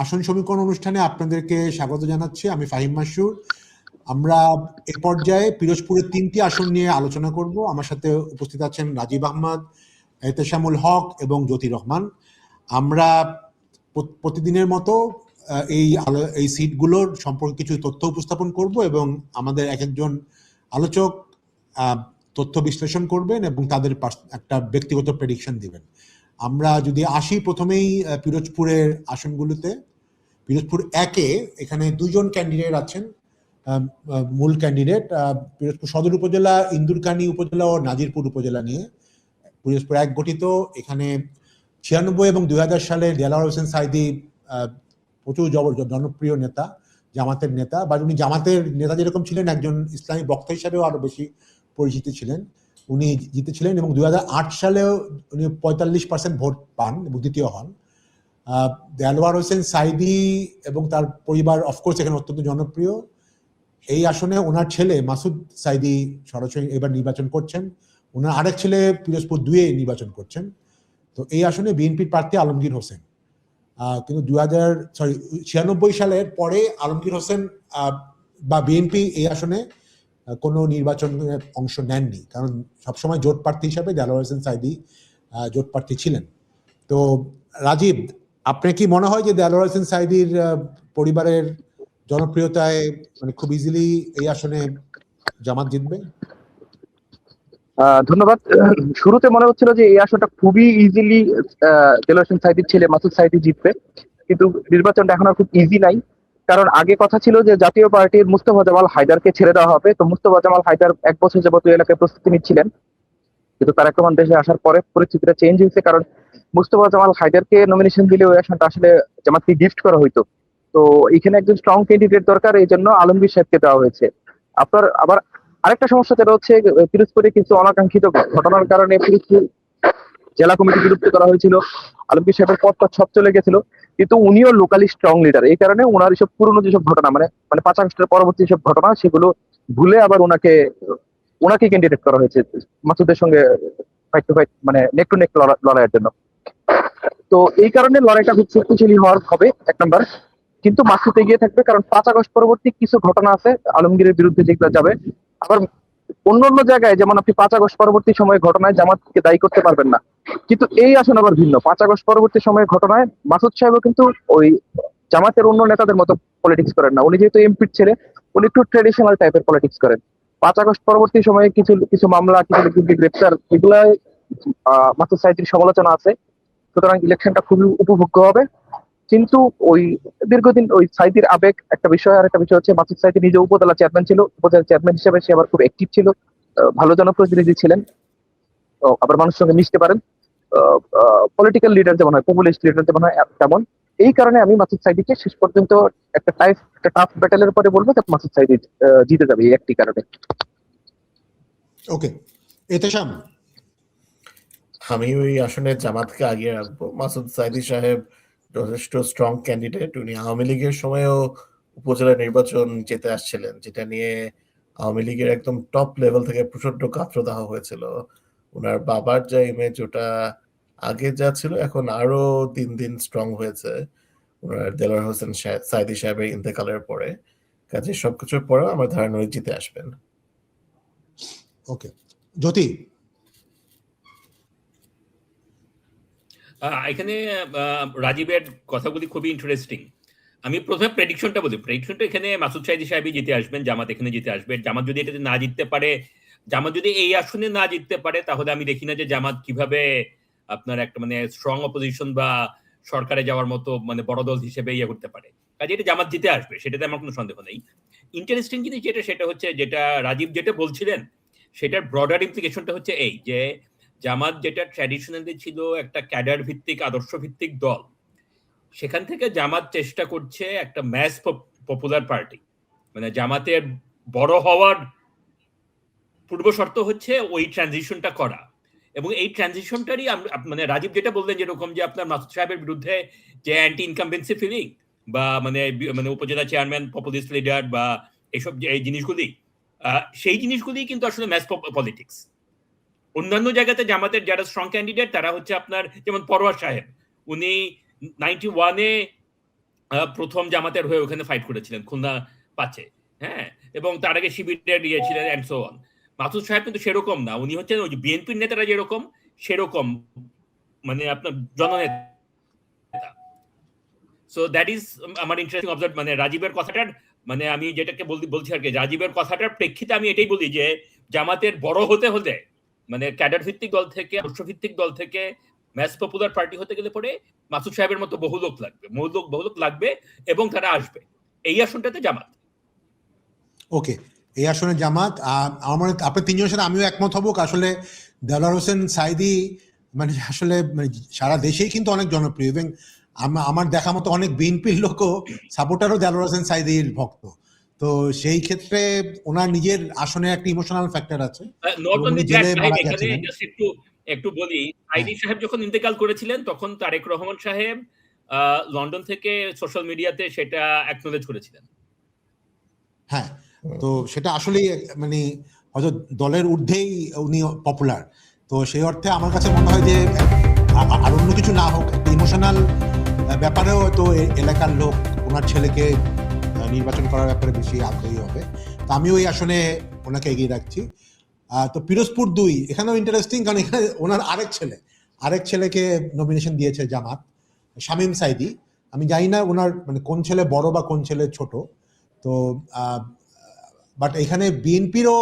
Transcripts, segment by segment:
আসন সমীকরণ অনুষ্ঠানে আপনাদেরকে স্বাগত জানাচ্ছি। আমি ফাহিম মাসুর। আমরা এ পর্যায়ে পিরোজপুরের 3টি আসন নিয়ে আলোচনা করব। আমার সাথে উপস্থিত আছেন রাজীব আহমদ, এহতেশামুল হক এবং জ্যোতি রহমান। আমরা প্রতিদিনের মতো এই সিটগুলোর সম্পর্কে কিছু তথ্য উপস্থাপন করব এবং আমাদের এক একজন আলোচক তথ্য বিশ্লেষণ করবেন এবং তাদের একটা ব্যক্তিগত প্রেডিকশন দিবেন। আমরা যদি আসি প্রথমেই পিরোজপুরের আসনগুলোতে, পিরোজপুর 1-এ এখানে 2জন ক্যান্ডিডেট আছেন, মূল ক্যান্ডিডেট পিরোজপুর সদর উপজেলা, ইন্দুরকানী উপজেলা ও নাজিরপুর উপজেলা নিয়ে পিরোজপুর 1 গঠিত। এখানে 96 এবং 2000 সালে দেলাওয়ার হোসেন সাইদি প্রচুর জনপ্রিয় নেতা, জামাতের নেতা, বা উনি জামাতের নেতা যেরকম ছিলেন, একজন ইসলামী বক্তা হিসাবেও আরো বেশি পরিচিত ছিলেন। উনি জিতেছিলেন এবং 2008 সালেও উনি 45% ভোট পান এবং দ্বিতীয় হন। দেলাওয়ার হোসেন সাইদি এবং তার পরিবার অফকোর্স এখানে অত্যন্ত জনপ্রিয়। এই আসনে ওনার ছেলে মাসুদ সাইদি সরাসরি এবার নির্বাচন করছেন। ওনার আরেক ছেলে পিরোজপুর 2-এ নির্বাচন করছেন। তো এই আসনে বিএনপির প্রার্থী আলমগীর হোসেন। কিন্তু 96 সালের পরে আলমগীর হোসেন বা বিএনপি এই আসনে কোনো নির্বাচনে অংশ নেননি, কারণ সবসময় জোট প্রার্থী হিসাবে দেলাওয়ার হোসেন সাইদি জোট প্রার্থী ছিলেন। তো রাজীব, আপনার কি মনে হয় যে দেলাওয়ার হোসেন সাইদির পরিবারের জনপ্রিয়তায় মানে খুব ইজিলি এই আসনে জামাত জিতবে? ধন্যবাদ। শুরুতে মনে হচ্ছিল যে এই আসনটা খুবই ইজিলি দেলাওয়ার হোসেন সাইদির ছেলে মাসুদ সাইদি জিতবে, কিন্তু নির্বাচনটা এখন আর খুব ইজি নাই। কারণ আগে কথা ছিল যে জাতীয় পার্টির মুস্তফা জামাল হায়দারকে ছেড়ে দেওয়া হবে। তো মুস্তফা জামাল হায়দার 1 বছর যাবত ওই এলাকায় প্রস্তুতি নিচ্ছিলেন, কিন্তু তারেক রহমান দেশে আসার পরে পরিস্থিতিটা চেঞ্জ হয়েছে। কারণ মুস্তফা জামাল হায়দারকে নমিনেশন দিলে ওই আসনটা আসলে জামাতকে গিফট করা হইতো। তো এখানে একজন স্ট্রং ক্যান্ডিডেট দরকার, এই জন্য আলমগীর সাহেবকে দেওয়া হয়েছে। আপনার আবার আরেকটা সমস্যা যেটা হচ্ছে, পিরোজপুরে কিছু অনাকাঙ্ক্ষিত ঘটনার কারণে পিরোজপুর জেলা কমিটি বিলুপ্ত করা হয়েছিল। আলমগীর সাহেবের পদটা সব চলে গেছিল, কিন্তু উনিও লোকালি স্ট্রং লিডার। এই কারণে ওনার এইসব পুরনো যেসব ঘটনা, মানে 5 আগস্টের পরবর্তী যেসব ঘটনা, সেগুলো ভুলে আবার ওনাকে ক্যান্ডিডেট করা হয়েছে মাসুদের সঙ্গে ফাইট টু ফাইট, মানে নেক টু নেক লড়াইয়ের জন্য। তো এই কারণে লড়াইটা খুব শক্তিশালী হওয়ার হবে 1 নাম্বার। কিন্তু মাসুদ এগিয়ে থাকবে, কারণ 5 আগস্ট পরবর্তী কিছু ঘটনা আছে আলমগীরের বিরুদ্ধে যেগুলো যাবে। আবার অন্য জায়গায় যেমন আপনি 5 আগস্ট পরবর্তী সময়ে ঘটনায় জামাতকে দায়ী করতে পারবেন না, কিন্তু এই আসন আবার ভিন্ন। 5 আগস্ট পরবর্তী সময়ে ঘটনায় মাসুদ সাহেবও কিন্তু ওই জামাতের অন্য নেতাদের মতো পলিটিক্স করেন না। উনি যেহেতু এমপির ছেলে, উনি একটু ট্রেডিশনাল টাইপের পলিটিক্স করেন। 5 আগস্ট পরবর্তী সময়ে কিছু মামলা, কিছু গ্রেপ্তার, এগুলাই মাসুদ সাইদির সমালোচনা আছে। সুতরাং ইলেকশনটা খুবই উপভোগ্য হবে। কিন্তু ওই দীর্ঘদিন ওই সাইদির আবেগ একটা বিষয়, আর একটা বিষয় হচ্ছে মাসুদ সাইদি নিজে উপজেলা চেয়ারম্যান ছিল। উপজেলা চেয়ারম্যান হিসেবে সে আবার খুব অ্যাক্টিভ ছিল, ভালো জনপ্রতিনিধি ছিলেন, আবার মানুষের সঙ্গে মিশতে পারেন। পলিটিক্যাল লিডার যেমন হয়, পপুলিস্ট লিডার যেমন হয়, তেমন। এই কারণে আমি মাসুদ সাইদিকে শেষ পর্যন্ত একটা টাফ ব্যাটেলের পরে বলবো যে মাসুদ সাইদি জিতে যাবে, এই একটি কারণে। ওকে, এহতেশাম। আমি ওই আসনে জামাতকে আগিয়ে রাখবো। মাসুদ সাইদি সাহেব যথেষ্ট স্ট্রং ক্যান্ডিডেট। উনি আওয়ামী লীগের সময়ও উপজেলা নির্বাচন জিতে আসছিলেন, যেটা নিয়ে আওয়ামী লীগের একদম টপ লেভেল থেকে প্রচন্ড গাত্রদাহ হয়েছিল। ওনার বাবার যা ইমেজ, ওটা আগে যা ছিল এখন আরো দিন দিন স্ট্রং হয়েছে ওনার দেলাওয়ার হোসেন সাইদি সাহেবের ইন্তেকালের পরে। কাজে সবকিছুর পরেও আমার ধারণা উনি জিতে আসবেন। ওকে, জ্যোতি। এখানে রাজীবের কথাগুলি খুবই ইন্টারেস্টিং। আমি প্রথমে প্রেডিকশনটা বলি। প্রেডিকশনটা এখানে মাসুদ সাইদি সাহেবই জিতে আসবেন, জামাত এখানে জিতে আসবে। জামাত যদি এটাতে না জিততে পারে, জামাত যদি এই আসনে না জিততে পারে, তাহলে আমি দেখি না যে জামাত কিভাবে আপনার একটা মানে স্ট্রং অপোজিশন বা সরকারে যাওয়ার মতো মানে বড় দল হিসেবে ইয়ে করতে পারে। কাজে এটা জামাত জিতে আসবে, সেটাতে আমার কোনো সন্দেহ নেই। ইন্টারেস্টিং জিনিস সেটা হচ্ছে, যেটা রাজীব যেটা বলছিলেন, সেটার ব্রডার ইমপ্লিকেশনটা হচ্ছে এই যে জামাত যেটা ট্র্যাডিশনালি ছিল একটা ক্যাডার ভিত্তিক, আদর্শ ভিত্তিক দল, সেখান থেকে জামাত চেষ্টা করছে একটা ম্যাস পপুলার পার্টি। মানে জামাতের বড় হওয়ার পূর্ব শর্ত হচ্ছে ওই ট্রানজিশনটা করা। এবং এই ট্রানজিশনটারই মানে রাজীব যেটা বললেন, যেরকম যে আপনার মাসুদ সাহেবের বিরুদ্ধে যে অ্যান্টি ইনকামবেন্সি ফিলিং বা মানে উপজেলা চেয়ারম্যান, পপুলিস্ট লিডার বা এইসব যে এই জিনিসগুলি, সেই জিনিসগুলি কিন্তু আসলে ম্যাস পলিটিক্স। অন্যান্য জায়গাতে জামাতের যারা স্ট্রং ক্যান্ডিডেট, তারা হচ্ছে আপনার যেমন পরোয়ার সাহেব, উনি 91-এ প্রথম জামাতের হয়ে ওখানে ফাইট করেছিলেন খুলনা 5-এ, হ্যাঁ, এবং তার আগে শিবিরের ছিলেন এন্ড সো অন। মাসুদ সাহেব কিন্তু সেরকম না, উনি হচ্ছেন ওই বিএনপির নেতারা যেরকম সেরকম, মানে আপনার জননেতা। সো দ্যাট ইজ আমার ইন্টারেস্টিং অবজার্ভ, মানে রাজীবের কথাটার, মানে আমি যেটাকে বলছি আর কি, রাজীবের কথাটার প্রেক্ষিতে আমি এটাই বলি যে জামাতের বড় হতে হলে, মানে ক্যাডার ভিত্তিক দল থেকে, আদর্শ ভিত্তিক দল থেকে ম্যাস পপুলার পার্টি হতে গেলে পরে মাসুদ সাহেবের মতো বহু লোক লাগবে, বহু লোক লাগবে, এবং তারা আসবে এই আসনটাতে জামাত। ওকে, এই আসনে জামাত। আমার আপনার তিনজনের সাথে আমিও একমত হব। আসলে দেলোয়ার হোসেন সাঈদী মানে আসলে মানে সারা দেশেই কিন্তু অনেক জনপ্রিয়, এবং আমার দেখা মতো অনেক বিএনপির লোকও সাপোর্টারও দেলোয়ার হোসেন সাঈদীর ভক্ত। তো সেই ক্ষেত্রে ওনার নিজের আসনে একটা ইমোশনাল ফ্যাক্টর আছে। নট অনলি দ্যাট, এখানে জাস্ট একটু বলি, সাঈদী সাহেব যখন ইন্তেকাল করেছিলেন তখন তারেক রহমান সাহেব লন্ডন থেকে সোশ্যাল মিডিয়াতে সেটা অ্যাকনোলেজ করেছিলেন। হ্যাঁ, তো সেটা আসলে মানে হয়তো দলের ঊর্ধ্বেই উনি পপুলার। তো সেই অর্থে আমার কাছে মনে হয় যে আর অন্য কিছু না হোক, একটা ইমোশনাল ব্যাপারেও তো এলাকার লোক ওনার ছেলেকে নির্বাচন করার ব্যাপারে বেশি আগ্রহী হবে। তো আমিও এই আসনে ওনাকে এগিয়ে রাখছি। তো পিরোজপুর 2 এখানেও ইন্টারেস্টিং, কারণ এখানে ওনার আরেক ছেলেকে নমিনেশন দিয়েছে জামাত, শামীম সাঈদী। আমি জানি না ওনার মানে কোন ছেলে বড় বা কোন ছেলে ছোট। তো বাট এখানে বিএনপিরও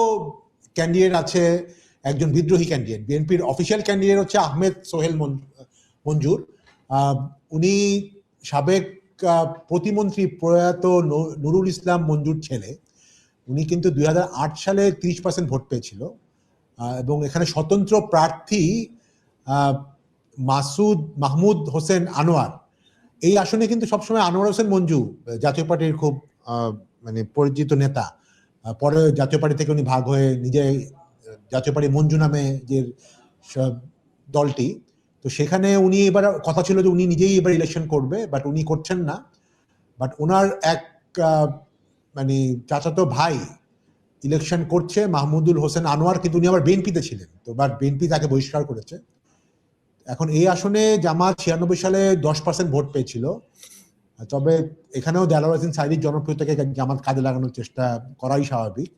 ক্যান্ডিডেট আছে, একজন বিদ্রোহী ক্যান্ডিডেট। বিএনপির অফিসিয়াল ক্যান্ডিডেট হচ্ছে আহমেদ সোহেল মঞ্জুর। উনি সাবেক প্রতিমন্ত্রী প্রয়াত নুরুল ইসলাম মঞ্জুর ছেলে। উনি কিন্তু 2008 সালে 30% ভোট পেয়েছিল, এবং এখানে স্বতন্ত্র প্রার্থী মাহমুদ হোসেন আনোয়ার। এই আসনে কিন্তু সবসময় আনোয়ার হোসেন মঞ্জু জাতীয় পার্টির খুব মানে পরিচিত নেতা। পরে জাতীয় পার্টি থেকে উনি ভাগ হয়ে নিজে জাতীয় পার্টি মঞ্জু নামে যে দলটি, তো সেখানে উনি এবার কথা ছিল যে উনি নিজেই এবার ইলেকশন করবে, বাট উনি করছেন না। বাট ওনার এক মানে চাচাতো ভাই ইলেকশন করছে, মাহমুদুল হোসেন আনোয়ার, কিন্তু উনি আবার বিএনপিতে ছিলেন, তো বাট বিএনপি তাকে বহিষ্কার করেছে। এখন এই আসনে জামাত 96 সালে 10% ভোট পেয়েছিল। তবে এখানেও দেলোয়ার হোসেন সাঈদীর জনপ্রিয়তাকে জামাত কাজে লাগানোর চেষ্টা করাই স্বাভাবিক।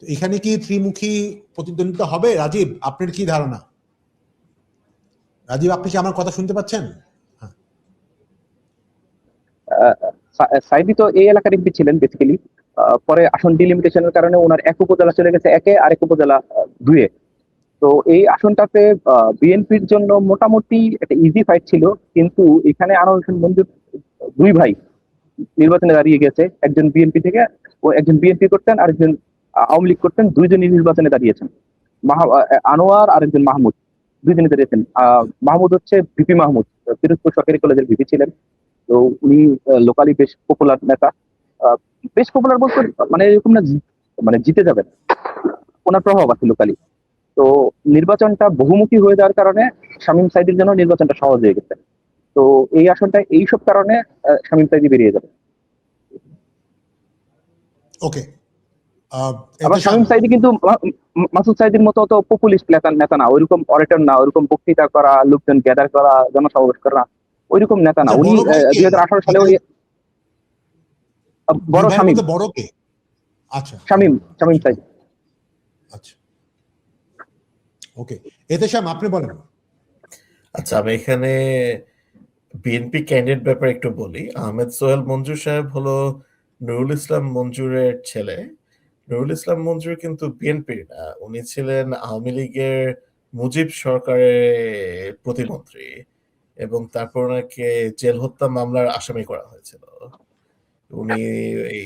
তো এখানে কি ত্রিমুখী প্রতিদ্বন্দ্বিতা হবে? রাজীব, আপনার কি ধারণা? রাজীব, আপনি কি আমার কথা শুনতে পাচ্ছেন? সাঈদী তো এই এলাকার এমপি ছিলেন বেসিক্যালি। পরে আসন ডিলিমিটেশনের কারণে ওনার এক উপজেলা চলে গেছে 1-এ, আরেক উপজেলা 2-এ। তো এই আসনটাতে বিএনপির জন্য মোটামুটি একটা ইজি ফাইট ছিল, কিন্তু এখানে আনোয়ার হোসেন মঞ্জুর 2 ভাই নির্বাচনে দাঁড়িয়ে গেছে। একজন বিএনপি থেকে, একজন বিএনপি করতেন, আরেকজন আওয়ামী লীগ করতেন। দুইজনই নির্বাচনে দাঁড়িয়েছেন। আনোয়ার আর একজন মাহমুদ, দুইজনে দাঁড়িয়েছেন। মাহমুদ হচ্ছে ভিপি মাহমুদ, পিরোজপুর সরকারি কলেজের ভিপি ছিলেন। তো উনি লোকালি বেশ পপুলার নেতা। বেশ পপুলার বলতে মানে এরকম না মানে জিতে যাবেন, ওনার প্রভাব আছে লোকালি। তো নির্বাচনটা বহুমুখী হয়ে যাওয়ার কারণে শামীম সাঈদীর জন্য নির্বাচনটা সহজ হয়ে গেছে। তো এই আসনটা এইসব কারণে শামীম সাঈদী বেরিয়ে যাবে। ওকে, আবার শামীম সাঈদী কিন্তু মাসুদ সাঈদীর মতো তো পপুলিস্ট নেতা না, ওইরকম অরেটর না, ওইরকম বক্তৃতা করা, লোকজন গ্যাদার করা, জনসমাবেশ করা, ওইরকম নেতা না। উনি 2018 সালে বড় শামীম, বড় কে? আচ্ছা, শামীম সাঈদী। আচ্ছা, ওকে। এতেশাম, আপনি বলেন। আচ্ছা, আমি এখানে বিএনপি ক্যান্ডিডেট ব্যাপারে একটু বলি। আহমেদ সোহেল মঞ্জুর সাহেব হলো নুরুল ইসলাম মঞ্জুরের ছেলে। নুরুল ইসলাম মঞ্জুর কিন্তু বিএনপির না, উনি ছিলেন আওয়ামী লীগের মুজিব সরকারের প্রতিমন্ত্রী, এবং তারপর ওনাকে জেল হত্যা মামলার আসামি করা হয়েছিল। উনি এই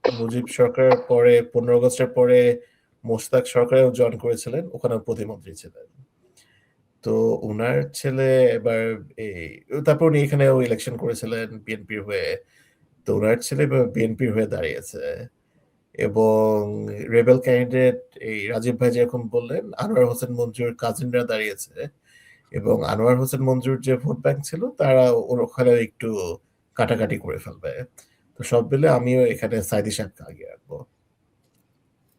মুজিব সরকারের পরে 15 আগস্টের পরে মোশতাক সরকারেও জয়েন করেছিলেন, ওখানে প্রতিমন্ত্রী ছিলেন। তো ওনার ছেলে এবার তারপর উনি এখানেও ইলেকশন করেছিলেন বিএনপির হয়ে। তো ওনার ছেলে বিএনপির হয়ে দাঁড়িয়েছে, এবং রেবেল ক্যান্ডিডেট এই রাজীব ভাই যেরকম বললেন, আনোয়ার হোসেন মঞ্জুর কাজিনরা দাঁড়িয়েছে, এবং আনোয়ার হোসেন মঞ্জুর যে ভোট ব্যাংক ছিল তারা ওখানে একটু কাটাকাটি করে ফেলবে। তো সব মিলে আমিও এখানে সাঈদী সাহেবকে আগে রাখবো।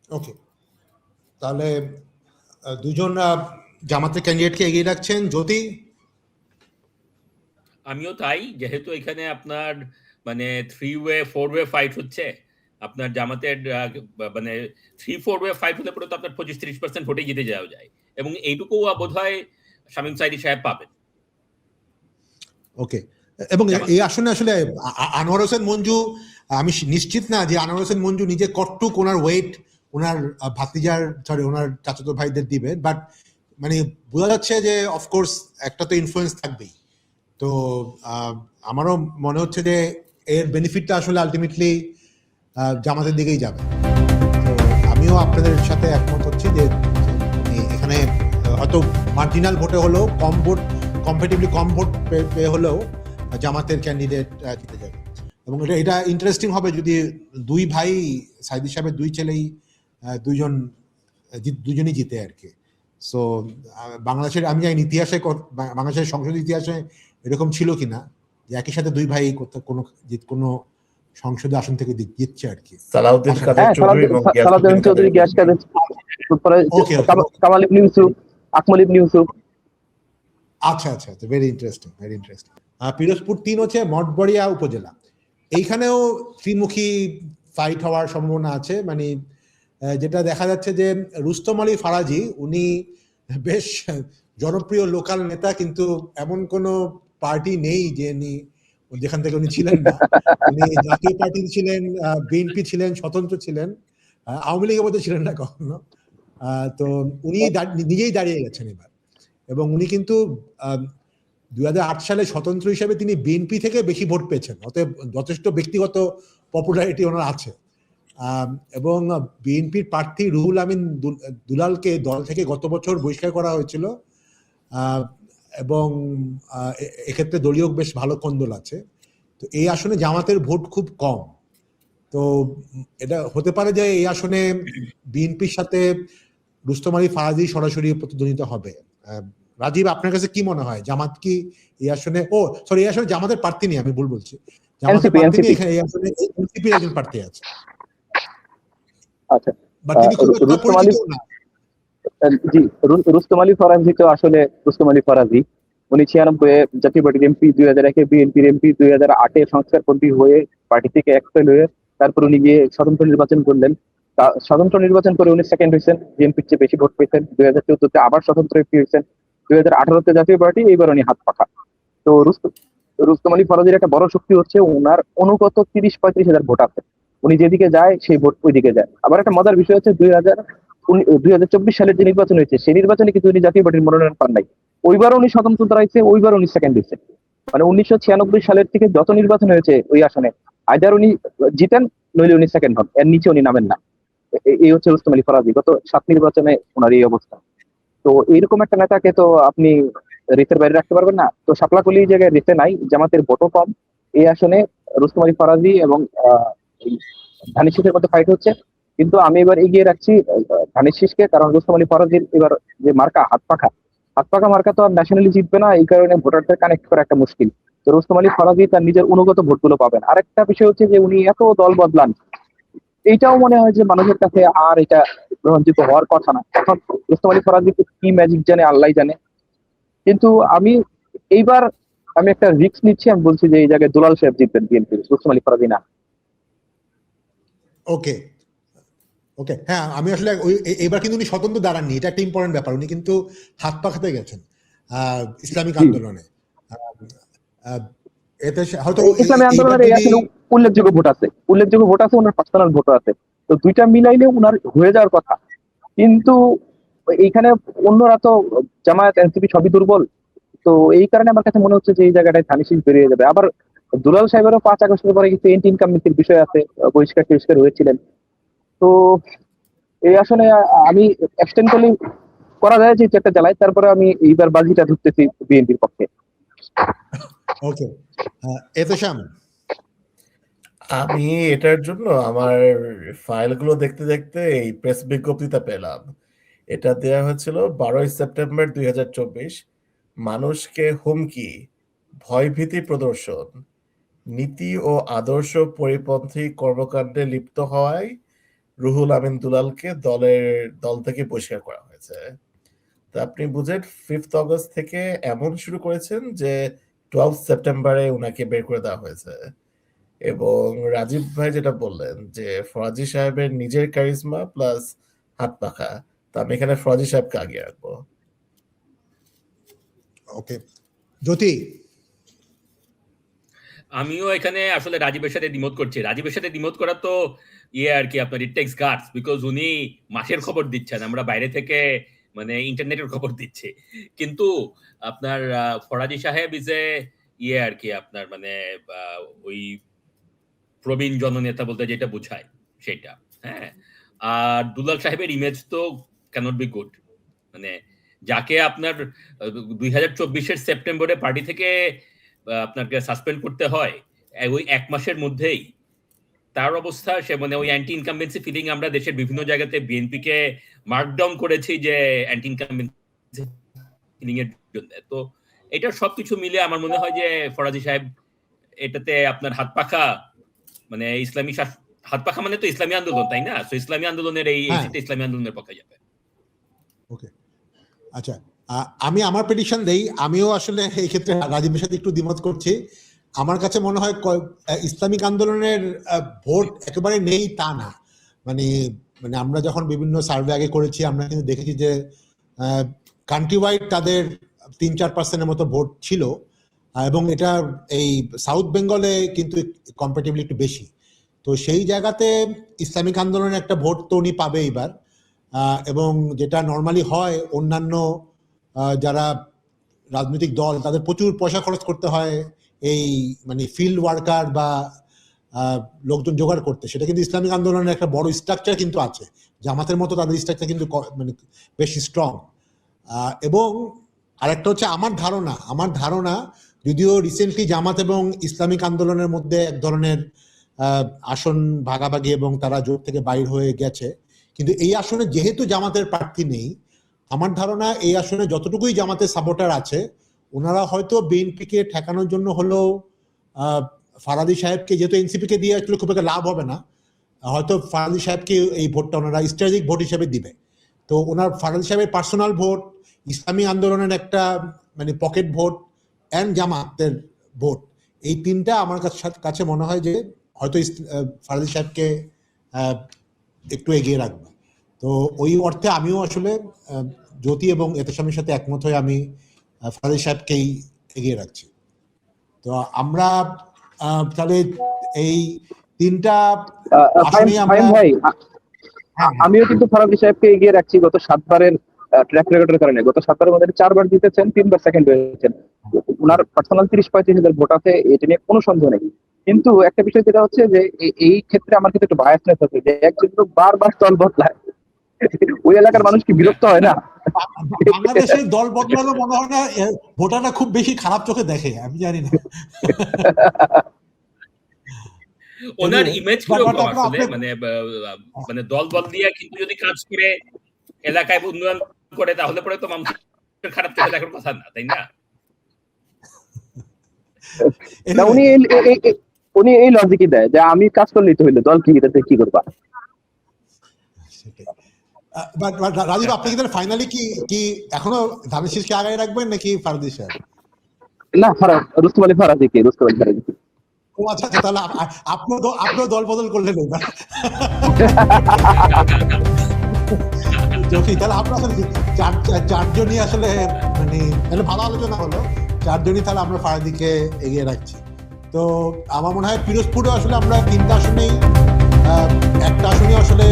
ওকে, তাহলে দুজন জামাতের ক্যান্ডিডেটকে এগিয়ে রাখছেন। জ্যোতি? আমিও তাই, যেহেতু এখানে আপনার মানে 3-ওয়ে 4-ওয়ে ফাইট হচ্ছে, আপনার জামাতের মানে 3-4-ওয়ে ফাইট হলে পরে তো আপনার 25-30% ভোটে জিতে যাওয়া যায়, এবং এইটুকু বোধহয় শামীম সাইদি সাহেব পাবেন ওকে, এবং জামাত। এই আসনে আসলে আনোয়ার হোসেন মঞ্জু, আমি নিশ্চিত না যে আনোয়ার হোসেন মঞ্জু নিজে কতটুক ওনার ওয়েট ওনার ভাতিজার সরি ওনার চাচাতো ভাইদের দিবে, বাট মানে বোঝা যাচ্ছে যে অফকোর্স একটা তো ইনফ্লুয়েন্স থাকবেই। তো আমারও মনে হচ্ছে যে এর বেনিফিটটা আসলে আলটিমেটলি জামাতের দিকেই যাবে। তো আমিও আপনাদের সাথে একমত হচ্ছি যে এখানে হয়তো মার্জিনাল ভোটে হলেও কম ভোট, কম্পারেটিভলি কম ভোট পেয়ে হলেও জামাতের ক্যান্ডিডেট জিতে যাবে। এবং এটা ইন্টারেস্টিং হবে যদি দুই ভাই সাইদি সাহেবের দুই ছেলেই দুজনই জিতে আর কি। সো বাংলাদেশের আমি জানি ইতিহাসে বাংলাদেশের সংসদ ইতিহাসে এরকম ছিল কিনা যে একই সাথে দুই ভাই কোনো সংসদীয় আসন থেকে জিতছে আর কি। সালাউদ্দিন কাদের হ্যাঁ, চৌধুরী এবং সালাউদ্দিন চৌধুরী, গিয়াস কাদের, তারপরে কামাল ইবনে ইউসুফ, আকমল ইবনে ইউসুফ। আচ্ছা, very interesting, very interesting. Pirojpur 3 হচ্ছে মঠবাড়িয়া উপজেলা। এইখানেও ত্রিমুখী ফাইট হওয়ার সম্ভাবনা আছে। মানে যেটা দেখা যাচ্ছে যে রুস্তম আলী ফারাজি উনি বেশ জনপ্রিয় লোকাল নেতা, কিন্তু এমন কোনো পার্টি নেই যেখান থেকে উনি ছিলেন না। উনি জাতীয় পার্টি ছিলেন, বিএনপি ছিলেন, স্বতন্ত্র ছিলেন, আওয়ামী লীগের মধ্যে ছিলেন না কখনো। তো উনি নিজেই দাঁড়িয়ে গেছেন এবার, এবং উনি কিন্তু 2008 সালে স্বতন্ত্র হিসেবে তিনি বিএনপি থেকে বেশি ভোট পেয়েছেন, অতএব যথেষ্ট ব্যক্তিগত পপুলারিটি ওনার আছে। এবং বিএনপির প্রার্থী রুহুল আমিন দুলালকে দল থেকে গত বছর বহিষ্কার করা হয়েছিল, এবং এক্ষেত্রে দলীয় বেশ ভালো কোন্দল আছে। তো এই আসনে জামাতের ভোট খুব কম, তো এটা হতে পারে যে এই আসনে বিএনপির সাথে রুস্তম আলী ফারাজি সরাসরি প্রতিদ্বন্দ্বিত হবে। রাজীব, আপনার কাছে কি মনে হয় জামাত কি এই আসনে, এই আসনে জামাতের প্রার্থী নেই, আমি ভুল বলছি, জামাতের প্রার্থী নেই, এখানে এই আসনে এনসিপির একজন প্রার্থী আছে। আচ্ছা, বাট তিনি খুব একটা পরিচিত না। জি, রুস্তম আলী ফরাজি তো আসলে রুস্তম আলী ফরাজি, উনি 96-এ জাতীয় পার্টির এমপি, 2001-এ বিএনপির এমপি, 2008-এ সংস্কারপন্থী হয়ে পার্টি থেকে এক্সপেল হয়ে তারপর উনি গিয়ে স্বতন্ত্র নির্বাচন করলেন। স্বতন্ত্র নির্বাচন করে উনি সেকেন্ড হয়েছেন, বিএনপির চেয়ে বেশি ভোট পেয়েছেন। 2014-তে আবার স্বতন্ত্র এমপি হয়েছেন, 2018-তে জাতীয় পার্টি, এইবার উনি হাত পাখা। তো রুস্তম আলী ফরাজির একটা বড় শক্তি হচ্ছে ওনার অনুগত 30-35 হাজার ভোট আছে। উনি যেদিকে যায় সেই ভোট ওইদিকে যায়। আবার একটা মজার বিষয় হচ্ছে 2024 সালের যে নির্বাচন হয়েছে সেই নির্বাচনে কিন্তু উনি জাতীয় পার্টির মনোনয়ন পান নাই। ওইবার উনি স্বতন্ত্র দাঁড়াইছে, ওইবার উনি সেকেন্ড হয়েছে। মানে 1996 সালের থেকে যত নির্বাচন হয়েছে ওই আসনে আইদার উনি জিতেন নইলে উনি সেকেন্ড হন, এর নিচে উনি নামেন না। এই হচ্ছে রুস্তম আলী ফরাজি, গত 7 নির্বাচনে ওনার এই অবস্থা। তো এইরকম একটা নেতাকে তো আপনি রেসের বাইরে রাখতে পারবেন না। তো শাপলাকলি এই জায়গায় রেসে নাই, জামাতের ভোটও কম। এই আসনে রুস্তম আলী ফরাজি এবং ধানের শীষের মধ্যে ফাইট হচ্ছে, কিন্তু আমি এবার এগিয়ে রাখছি ধানের শীষকে, কারণ রুস্তম আলী ফরাজির এবার যে মার্কা হাত পাখা মার্কা তো আর ন্যাশনালি জিতবে না, এই কারণে ভোটারদের কানেক্ট করা একটা মুশকিল। তো রুস্তম আলী ফরাজি তার নিজের অনুগত ভোটগুলো পাবেন। আরেকটা বিষয় হচ্ছে যে উনি এত দল বদলান, এইটাও মনে হয় যে মানুষের কাছে আর এটা গ্রহণযোগ্য হওয়ার কথা না। এখন রুস্তম আলী ফরাজি কি ম্যাজিক জানে আল্লাহ জানে, কিন্তু এইবার আমি একটা রিস্ক নিচ্ছি, আমি বলছি যে এই জায়গায় দুলাল সাহেব জিতবেন বিএনপি, রুস্তম আলী ফরাজি না। ওকে, হ্যাঁ, আমি আসলে এবার কিন্তু উনি স্বতন্ত্র দাঁড়াননি, এটা একটা ইম্পর্টেন্ট ব্যাপার। উনি কিন্তু হাত পাখাতে গেছেন ইসলামিক আন্দোলনে। এতে হয়তো ইসলামী আন্দোলনের এই আসলে উল্লেখযোগ্য ভোট আছে, ওনার পার্সোনাল ভোট আছে। তো দুইটা মিলাইলে ওনার হয়ে যাওয়ার কথা, কিন্তু এইখানে অন্যরা তো জামায়াত এনসিপি সবই দুর্বল। তো এই কারণে আমার কাছে মনে হচ্ছে যে এই জায়গাটায় ধানের শীষ বেরিয়ে যাবে। আবার দুলাল সাহেবেরও 5 আগস্টের পরে কিন্তু এন্টি ইনকামমিতির বিষয় আছে, বহিষ্কার হয়েছিলেন। তো এই আসলে আমি এক্সটেন্ড করা যায় যে একটা জেলায়, তারপরে আমি এইবার বাজিটা ধরতেছি বিএনপির পক্ষে। ওকে, এতেশাম, আমি এটার জন্য আমার ফাইলগুলো দেখতে দেখতে এই প্রেস বিজ্ঞপ্তিটা পেলাম। এটা দেয়া হয়েছিল 12 সেপ্টেম্বর 2024। মানুষকে হুমকি, ভয়ভীতি প্রদর্শন, নীতি ও আদর্শ পরিপন্থী কর্মকাণ্ডে লিপ্ত হওয়ায় রুহুল আমিন দুলালকে দল থেকে বহিষ্কার করা হয়েছে। তো আপনি বুঝেন 5 অগস্ট থেকে এমন শুরু করেছেন যে 12 সেপ্টেম্বরে উনাকে বের করে দেওয়া হয়েছে। এবং রাজীব ভাই যেটা বললেন যে ফরাজি সাহেবের নিজের কারিজমা প্লাস হাত পাখা, তো আমি এখানে ফরাজি সাহেবকে আগে রাখবো। ওকে, জ্যোতি। আমিও এখানে আসলে রাজীবের সাথে দ্বিমত করছি। রাজীবের সাথে দ্বিমত করা তো আর কি আপনার ইট টেক্স গাটস, বিকজ উনি মাসের খবর দিচ্ছেন, আমরা বাইরে থেকে মানে ইন্টারনেটের খবর দিচ্ছি। কিন্তু আপনার ফরাজি সাহেব ইজ এ আর কি আপনার মানে ওই প্রবীণ জননেতা বলতে যেটা বোঝায় সেটা। হ্যাঁ, আর দুলাল সাহেবের ইমেজ তো ক্যানট বি গুড। মানে যাকে আপনার 2024-এর সেপ্টেম্বরে পার্টি থেকে আপনাকে সাসপেন্ড করতে হয় ওই এক মাসের মধ্যেই, তার অবস্থা সে মানে ওই অ্যান্টি ইনকামবেন্সি ফিলিং আমরা দেশের বিভিন্ন জায়গাতে বিএনপিকে মার্কডাউন করেছি যে অ্যান্টি ইনকামবেন্সি ফিলিং এর জন্য। তো এটা সবকিছু মিলে আমার মনে হয় যে ফরাজি সাহেব এটাতে আপনার হাত পাখা মানে ইসলামী হাত পাখা মানে তো ইসলামী আন্দোলন, তাই না? তো ইসলামী আন্দোলনের এই ইসলামী আন্দোলনের পক্ষে যাবে। ওকে, আচ্ছা, আমি আমার প্রেডিকশন দেই। আমিও আসলে এই ক্ষেত্রে রাজীবের সাথে একটু দ্বিমত করছি। আমার কাছে মনে হয় ইসলামিক আন্দোলনের ভোট একেবারে নেই তা না। মানে মানে আমরা যখন বিভিন্ন সার্ভে আগে করেছি আমরা কিন্তু দেখেছি যে কান্ট্রি ওয়াইড তাদের 3-4% মতো ভোট ছিল, এবং এটা এই সাউথ বেঙ্গলে কিন্তু কম্পারেটিভলি একটু বেশি। তো সেই জায়গাতে ইসলামিক আন্দোলনের একটা ভোট তো উনি পাবে এবার। এবং যেটা নর্মালি হয়, অন্যান্য যারা রাজনৈতিক দল তাদের প্রচুর পয়সা খরচ করতে হয় এই মানে ফিল্ড ওয়ার্কার বা লোকজন জোগাড় করতে, সেটা কিন্তু ইসলামিক আন্দোলনের একটা বড় স্ট্রাকচার কিন্তু আছে। জামাতের মতো তাদের স্ট্রাকচার কিন্তু মানে বেশি স্ট্রং। এবং আরেকটা হচ্ছে আমার ধারণা যদিও রিসেন্টলি জামাত এবং ইসলামিক আন্দোলনের মধ্যে এক ধরনের আসন ভাগাভাগি এবং তারা জোট থেকে বাইর হয়ে গেছে, কিন্তু এই আসনে যেহেতু জামাতের প্রার্থী নেই, আমার ধারণা এই আসনে যতটুকুই জামাতের সাপোর্টার আছে ওনারা হয়তো বিএনপিকে ঠেকানোর জন্য হলেও ফারাদি সাহেবকে, যেহেতু এনসিপিকে দিয়ে আসলে খুব একটা লাভ হবে না, হয়তো ফারাদি সাহেবকে এই ভোটটা ওনারা স্ট্র্যাটেজিক ভোট হিসেবে দিবে। তো ওনার ফারাদি সাহেবের পার্সোনাল ভোট, ইসলামী আন্দোলনের একটা মানে পকেট ভোট অ্যান্ড জামাতের ভোট, এই তিনটা আমার কাছে মনে হয় যে হয়তো ফারাদি সাহেবকে একটু এগিয়ে রাখবে। তো ওই অর্থে আমিও আসলে জ্যোতি এবং এতেশামের সাথে একমত হয়ে আমি ফারাদি সাহেবকেই এগিয়ে রাখছি। তো আমরা তাহলে এই তিনটা ভাই, আমিও কিন্তু ফারাদি সাহেবকে এগিয়ে রাখছি গত 7 বারের ট্র্যাক রেকর্ডের কারণে। গত 7 বারের মধ্যে 4 বার জিতেছেন, 3 বার সেকেন্ড হয়েছেন। ওনার পার্সোনাল 30-35 হাজার ভোট আছে, এটা নিয়ে কোনো সন্দেহ নেই। কিন্তু একটা বিষয় যেটা হচ্ছে যে এই ক্ষেত্রে আমার কিন্তু একটু বায়াসনেস আছে যে একজন লোক বারবার দল বদলায়, ওই এলাকার মানুষ কি বিরক্ত হয় না? বাংলাদেশের দল বদলানো মনে হয় না ভোটাররা খুব বেশি খারাপ চোখে দেখে, আমি জানি না। ওনার ইমেজ কিরকম আসলে মানে মানে দল বদলিয়ে কিন্তু যদি কাজ করে এলাকায় উন্নয়ন করে তাহলে পরে তো মানুষের খারাপ চোখে দেখার কথা না, তাই না? উনি এই লজিকই দেয় যে আমি কাজ করলেই তো হইলো, দল কি এটাতে কি করবা। রাজীব, আপনি কি ফাইনালি কি এখনো ধানের শীষকে আগায় রাখবেন নাকি ফারাদি সাহেব? না, রুস্তম আলী ফারাদিকে। ও আচ্ছা, তাহলে আপনিও দল বদল করলেন না। তাহলে আমরা চারজনই আসলে মানে ভালো আলোচনা হলো, চারজনই তাহলে আমরা ফারাদিকে এগিয়ে রাখছি। তো আমার মনে হয় পিরোজপুরে আসলে আমরা 3টা আসনেই, একটা আসনে আসলে